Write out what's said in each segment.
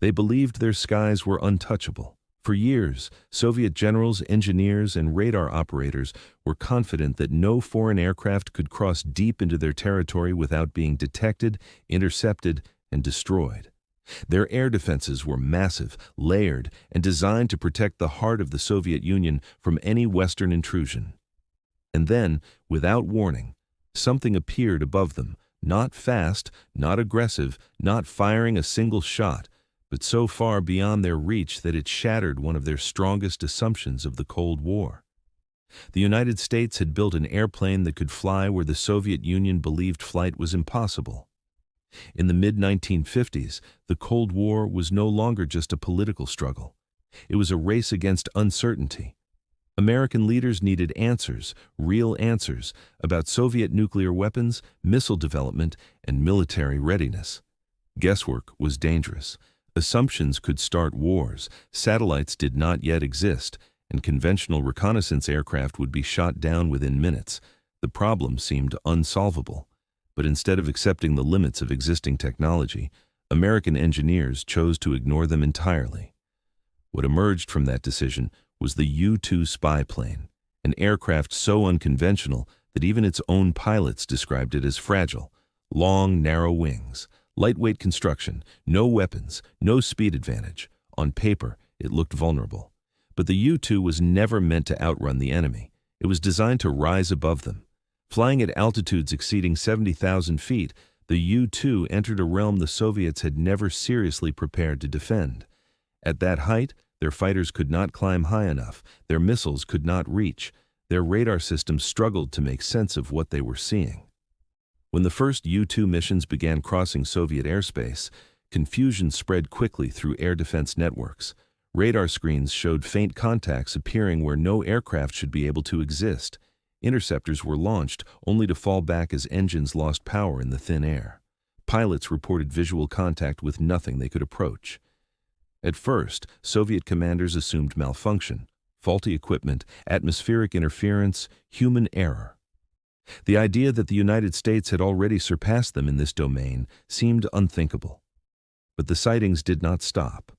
They believed their skies were untouchable. For years, Soviet generals, engineers, and radar operators were confident that no foreign aircraft could cross deep into their territory without being detected, intercepted, and destroyed. Their air defenses were massive, layered, and designed to protect the heart of the Soviet Union from any Western intrusion. And then, without warning, something appeared above them, not fast, not aggressive, not firing a single shot, but so far beyond their reach that it shattered one of their strongest assumptions of the Cold War. The United States had built an airplane that could fly where the Soviet Union believed flight was impossible. In the mid-1950s, the Cold War was no longer just a political struggle. It was a race against uncertainty. American leaders needed answers, real answers, about Soviet nuclear weapons, missile development, and military readiness. Guesswork was dangerous. Assumptions could start wars, satellites did not yet exist, and conventional reconnaissance aircraft would be shot down within minutes. The problem seemed unsolvable. But instead of accepting the limits of existing technology, American engineers chose to ignore them entirely. What emerged from that decision was the U-2 spy plane, an aircraft so unconventional that even its own pilots described it as fragile. Long, narrow wings, lightweight construction, no weapons, no speed advantage. On paper, it looked vulnerable. But the U-2 was never meant to outrun the enemy. It was designed to rise above them. Flying at altitudes exceeding 70,000 feet, the U-2 entered a realm the Soviets had never seriously prepared to defend. At that height, their fighters could not climb high enough, their missiles could not reach, their radar systems struggled to make sense of what they were seeing. When the first U-2 missions began crossing Soviet airspace, confusion spread quickly through air defense networks. Radar screens showed faint contacts appearing where no aircraft should be able to exist. Interceptors were launched, only to fall back as engines lost power in the thin air. Pilots reported visual contact with nothing they could approach. At first, Soviet commanders assumed malfunction, faulty equipment, atmospheric interference, human error. The idea that the United States had already surpassed them in this domain seemed unthinkable. But the sightings did not stop.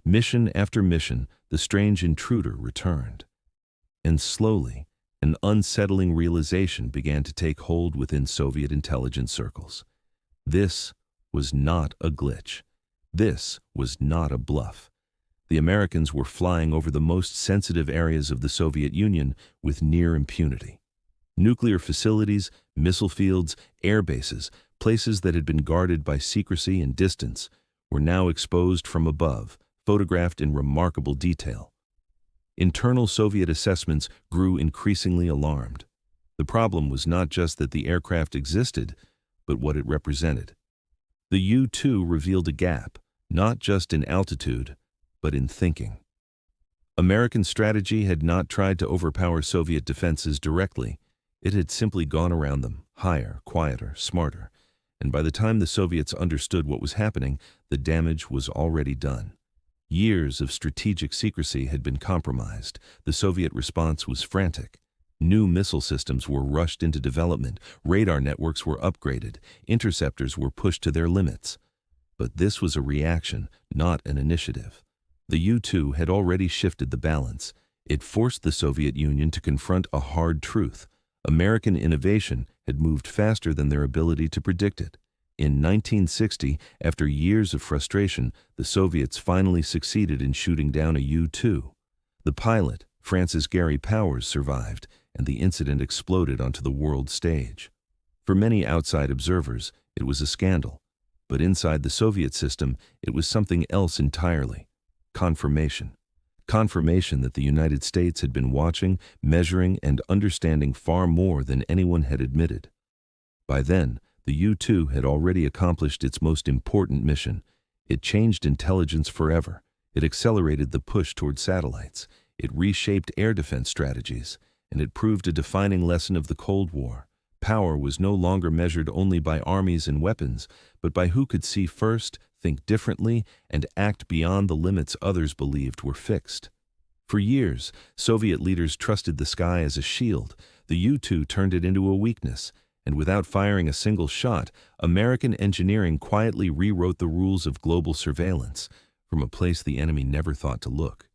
Mission after mission, the strange intruder returned. And slowly, an unsettling realization began to take hold within Soviet intelligence circles. This was not a glitch. This was not a bluff. The Americans were flying over the most sensitive areas of the Soviet Union with near impunity. Nuclear facilities, missile fields, air bases, places that had been guarded by secrecy and distance, were now exposed from above, photographed in remarkable detail. Internal Soviet assessments grew increasingly alarmed. The problem was not just that the aircraft existed, but what it represented. The U-2 revealed a gap, not just in altitude, but in thinking. American strategy had not tried to overpower Soviet defenses directly. It had simply gone around them, higher, quieter, smarter. And by the time the Soviets understood what was happening, the damage was already done. Years of strategic secrecy had been compromised. The Soviet response was frantic. New missile systems were rushed into development, radar networks were upgraded, interceptors were pushed to their limits. But this was a reaction, not an initiative. The U-2 had already shifted the balance. It forced the Soviet Union to confront a hard truth. American innovation had moved faster than their ability to predict it. In 1960, after years of frustration, the Soviets finally succeeded in shooting down a U-2. The pilot, Francis Gary Powers, survived, and the incident exploded onto the world stage. For many outside observers, it was a scandal. But inside the Soviet system, it was something else entirely. Confirmation. Confirmation that the United States had been watching, measuring, and understanding far more than anyone had admitted. By then, the U-2 had already accomplished its most important mission. It changed intelligence forever. It accelerated the push toward satellites. It reshaped air defense strategies. And it proved a defining lesson of the Cold War. Power was no longer measured only by armies and weapons, but by who could see first, think differently, and act beyond the limits others believed were fixed. For years, Soviet leaders trusted the sky as a shield. The U-2 turned it into a weakness. And without firing a single shot, American engineering quietly rewrote the rules of global surveillance from a place the enemy never thought to look.